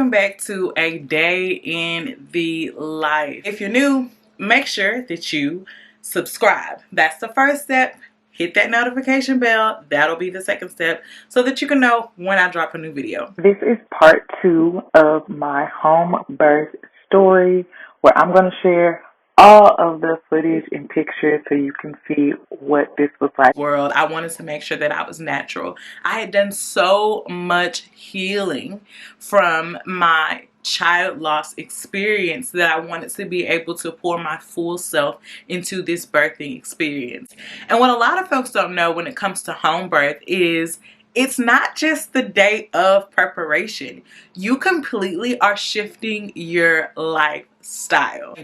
welcome back to a day in the life. If you're new, make sure that you subscribe. That's the first step. Hit that notification bell. That'll be the second step so that you can know when I drop a new video. This is part 2 of my home birth story, where I'm going to share all of the footage and pictures so you can see what this was like. World, I wanted to make sure that I was natural. I had done so much healing from my child loss experience that I wanted to be able to pour my full self into this birthing experience. And what a lot of folks don't know when it comes to home birth is it's not just the day of preparation. You completely are shifting your lifestyle.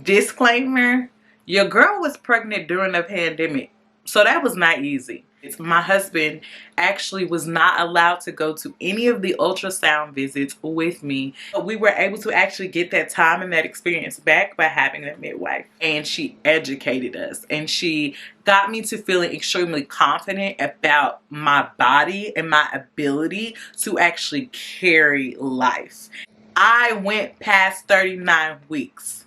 Disclaimer, your girl was pregnant during the pandemic, so that was not easy. My husband actually was not allowed to go to any of the ultrasound visits with me, but we were able to actually get that time and that experience back by having a midwife. And she educated us, and she got me to feeling extremely confident about my body and my ability to actually carry life. I went past 39 weeks.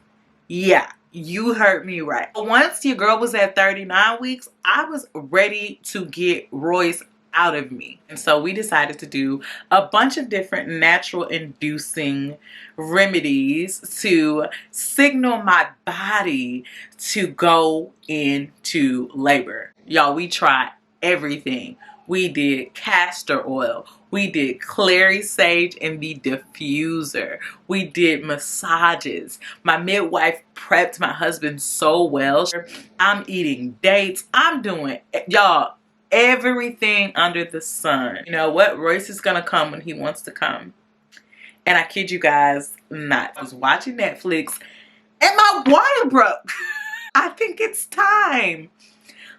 Yeah, you heard me right. Once your girl was at 39 weeks, I was ready to get Royce out of me. And so we decided to do a bunch of different natural inducing remedies to signal my body to go into labor. Y'all, we tried everything. We did castor oil. We did clary sage and the diffuser. We did massages. My midwife prepped my husband so well. I'm eating dates. I'm doing, y'all, everything under the sun. You know what? Royce is gonna come when he wants to come. And I kid you guys not. I was watching Netflix and my water broke. I think it's time.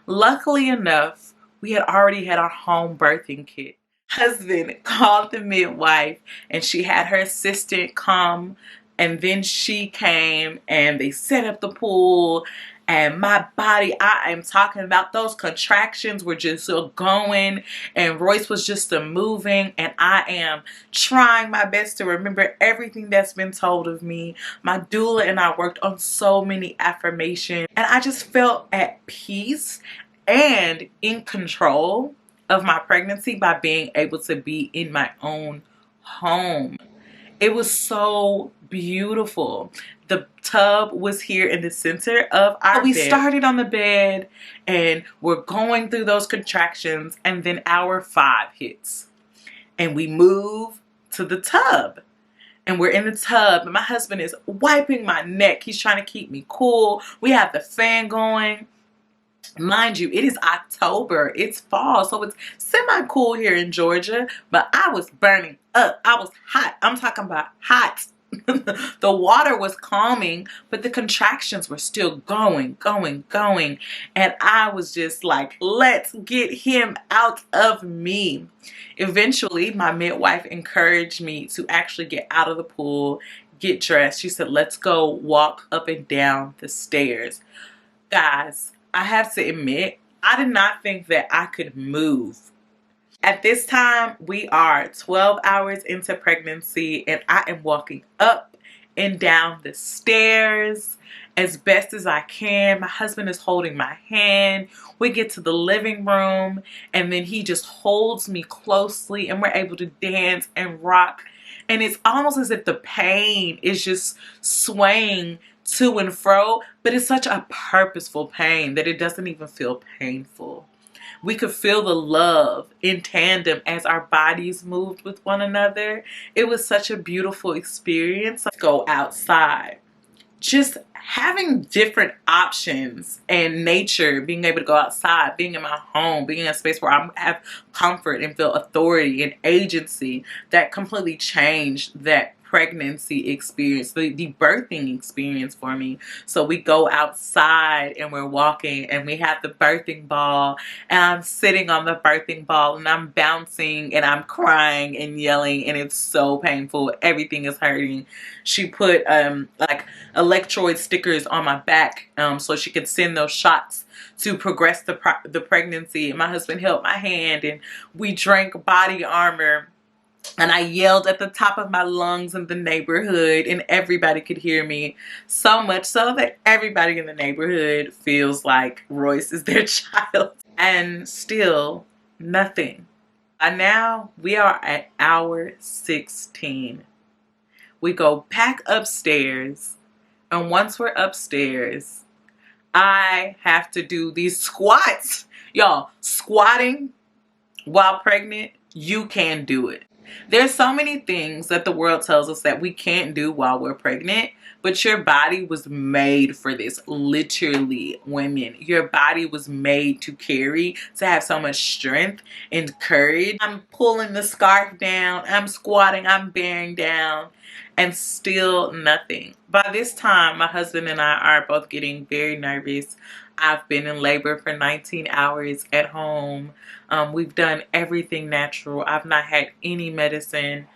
Luckily enough, we had already had our home birthing kit. Husband called the midwife and she had her assistant come, and then she came and they set up the pool, and my body, I am talking about, those contractions were just going, and Royce was just moving, and I am trying my best to remember everything that's been told of me. My doula and I worked on so many affirmations, and I just felt at peace and in control of my pregnancy by being able to be in my own home. It was so beautiful. The tub was here in the center of our bed. We started on the bed and we're going through those contractions, and then hour 5 hits and we move to the tub. And we're in the tub and my husband is wiping my neck. He's trying to keep me cool. We have the fan going. Mind you, it is October, it's fall, so it's semi-cool here in Georgia, but I was burning up. I was hot. I'm talking about hot. The water was calming, but the contractions were still going. And I was just like, let's get him out of me. Eventually, my midwife encouraged me to actually get out of the pool, get dressed. She said, let's go walk up and down the stairs. Guys, I have to admit, I did not think that I could move. At this time, we are 12 hours into pregnancy, and I am walking up and down the stairs as best as I can. My husband is holding my hand. We get to the living room, and then he just holds me closely, and we're able to dance and rock. And it's almost as if the pain is just swaying to and fro, but it's such a purposeful pain that it doesn't even feel painful. We could feel the love in tandem as our bodies moved with one another. It was such a beautiful experience. Let's go outside. Just having different options and nature, being able to go outside, being in my home, being in a space where I have comfort and feel authority and agency, that completely changed that pregnancy experience, the birthing experience for me. So we go outside and we're walking and we have the birthing ball, and I'm sitting on the birthing ball and I'm bouncing and I'm crying and yelling, and it's so painful. Everything is hurting. She put like electrode stickers on my back so she could send those shots to progress the pregnancy. And my husband held my hand and we drank body armor And I yelled at the top of my lungs in the neighborhood, and everybody could hear me. So much so that everybody in the neighborhood feels like Royce is their child. And still, nothing. And now we are at hour 16. We go back upstairs. And once we're upstairs, I have to do these squats. Y'all, squatting while pregnant, you can do it. There's so many things that the world tells us that we can't do while we're pregnant, but your body was made for this. Literally, women, your body was made to carry, to have so much strength and courage. I'm pulling the scarf down, I'm squatting, I'm bearing down, and still nothing. By this time, my husband and I are both getting very nervous. I've been in labor for 19 hours at home. We've done everything natural. I've not had any medicine.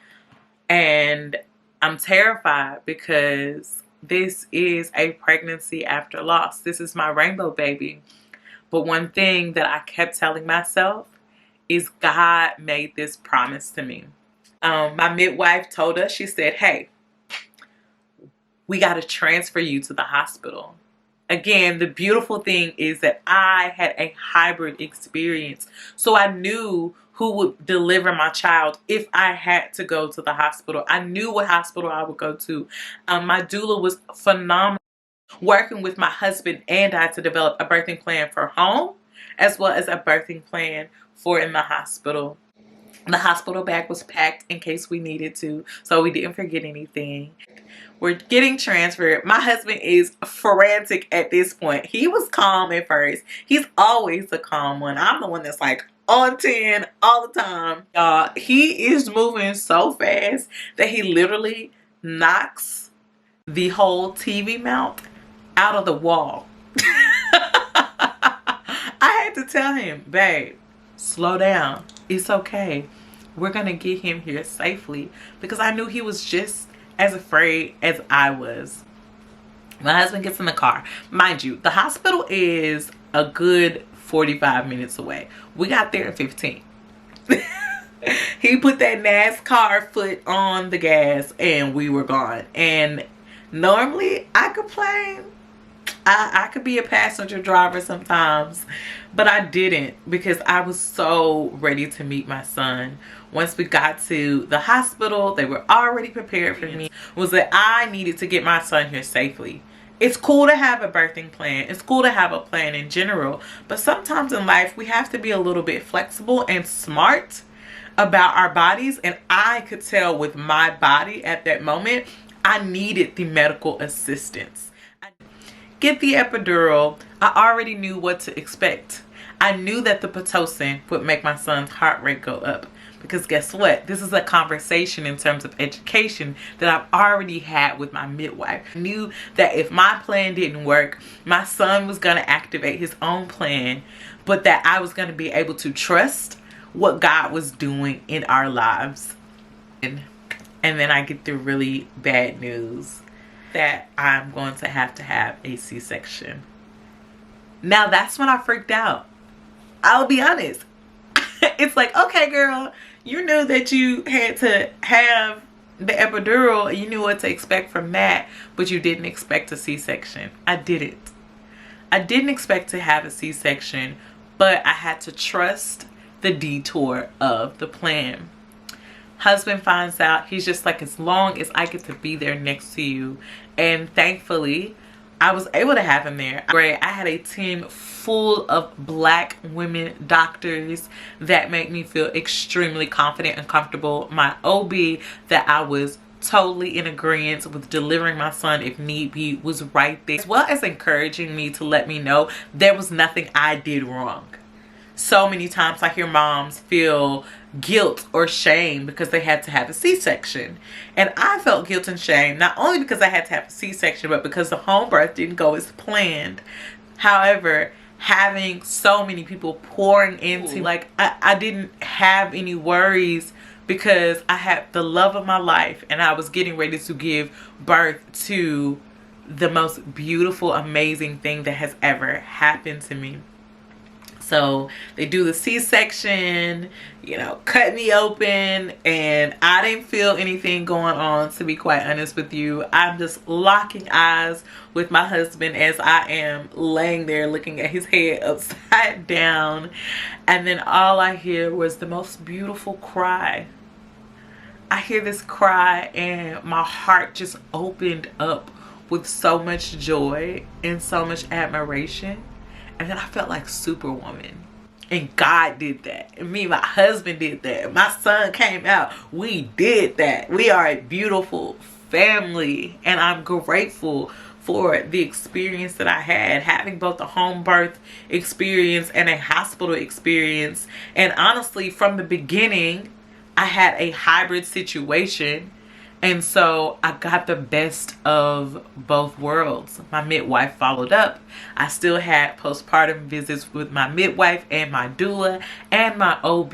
And I'm terrified because this is a pregnancy after loss. This is my rainbow baby. But one thing that I kept telling myself is God made this promise to me. My midwife told us, she said, hey, we got to transfer you to the hospital. Again, the beautiful thing is that I had a hybrid experience. So I knew who would deliver my child if I had to go to the hospital. I knew what hospital I would go to. My doula was phenomenal, working with my husband and I to develop a birthing plan for home as well as a birthing plan for in the hospital. The hospital bag was packed in case we needed to, so we didn't forget anything. We're getting transferred. My husband is frantic at this point. He was calm at first. He's always the calm one. I'm the one that's like on 10 all the time. He is moving so fast that he literally knocks the whole TV mount out of the wall. I had to tell him, babe, slow down. It's okay. We're going to get him here safely, because I knew he was just as afraid as I was. My husband gets in the car. Mind you, the hospital is a good 45 minutes away. We got there in 15. He put that NASCAR foot on the gas and we were gone. And normally I complain. I could be a passenger driver sometimes, but I didn't, because I was so ready to meet my son. Once we got to the hospital, they were already prepared for me. Was that I needed to get my son here safely. It's cool to have a birthing plan. It's cool to have a plan in general, but sometimes in life we have to be a little bit flexible and smart about our bodies. And I could tell with my body at that moment, I needed the medical assistance. Get the epidural. I already knew what to expect. I knew that the Pitocin would make my son's heart rate go up, because guess what? This is a conversation in terms of education that I've already had with my midwife. I knew that if my plan didn't work, my son was going to activate his own plan, but that I was going to be able to trust what God was doing in our lives. And then I get the really bad news that I'm going to have a C-section. Now that's when I freaked out. I'll be honest. It's like, okay, girl, you knew that you had to have the epidural. You knew what to expect from that, but you didn't expect a C-section. I didn't. I didn't expect to have a C-section, but I had to trust the detour of the plan. Husband finds out. He's just like, as long as I get to be there next to you. And thankfully, I was able to have him there. Great. I had a team full of Black women doctors that made me feel extremely confident and comfortable. My OB, that I was totally in agreement with delivering my son if need be, was right there, as well as encouraging me to let me know there was nothing I did wrong. So many times I hear moms feel guilt or shame because they had to have a C-section. And I felt guilt and shame, not only because I had to have a C-section, but because the home birth didn't go as planned. However, having so many people pouring into, like, I didn't have any worries, because I had the love of my life and I was getting ready to give birth to the most beautiful, amazing thing that has ever happened to me. So they do the C-section, you know, cut me open, and I didn't feel anything going on, to be quite honest with you. I'm just locking eyes with my husband as I am laying there looking at his head upside down. And then all I hear was the most beautiful cry. I hear this cry and my heart just opened up with so much joy and so much admiration. And then I felt like Superwoman. And God did that. And me and my husband did that. My son came out. We did that. We are a beautiful family. And I'm grateful for the experience that I had, having both a home birth experience and a hospital experience. And honestly, from the beginning, I had a hybrid situation. And so I got the best of both worlds. My midwife followed up. I still had postpartum visits with my midwife and my doula and my OB.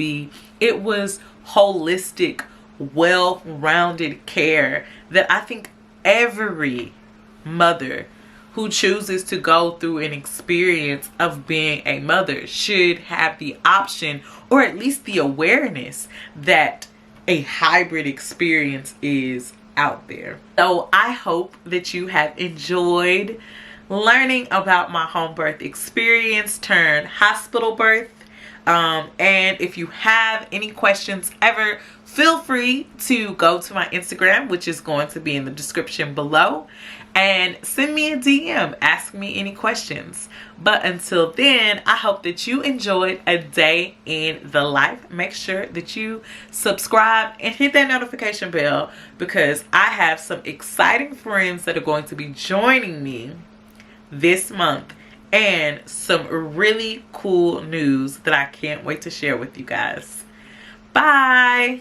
It was holistic, well-rounded care that I think every mother who chooses to go through an experience of being a mother should have the option, or at least the awareness, that a hybrid experience is out there. So I hope that you have enjoyed learning about my home birth experience turned hospital birth. And if you have any questions ever, feel free to go to my Instagram, which is going to be in the description below, and send me a DM, ask me any questions. But until then, I hope that you enjoyed a day in the life. Make sure that you subscribe and hit that notification bell, because I have some exciting friends that are going to be joining me this month, and some really cool news that I can't wait to share with you guys. Bye.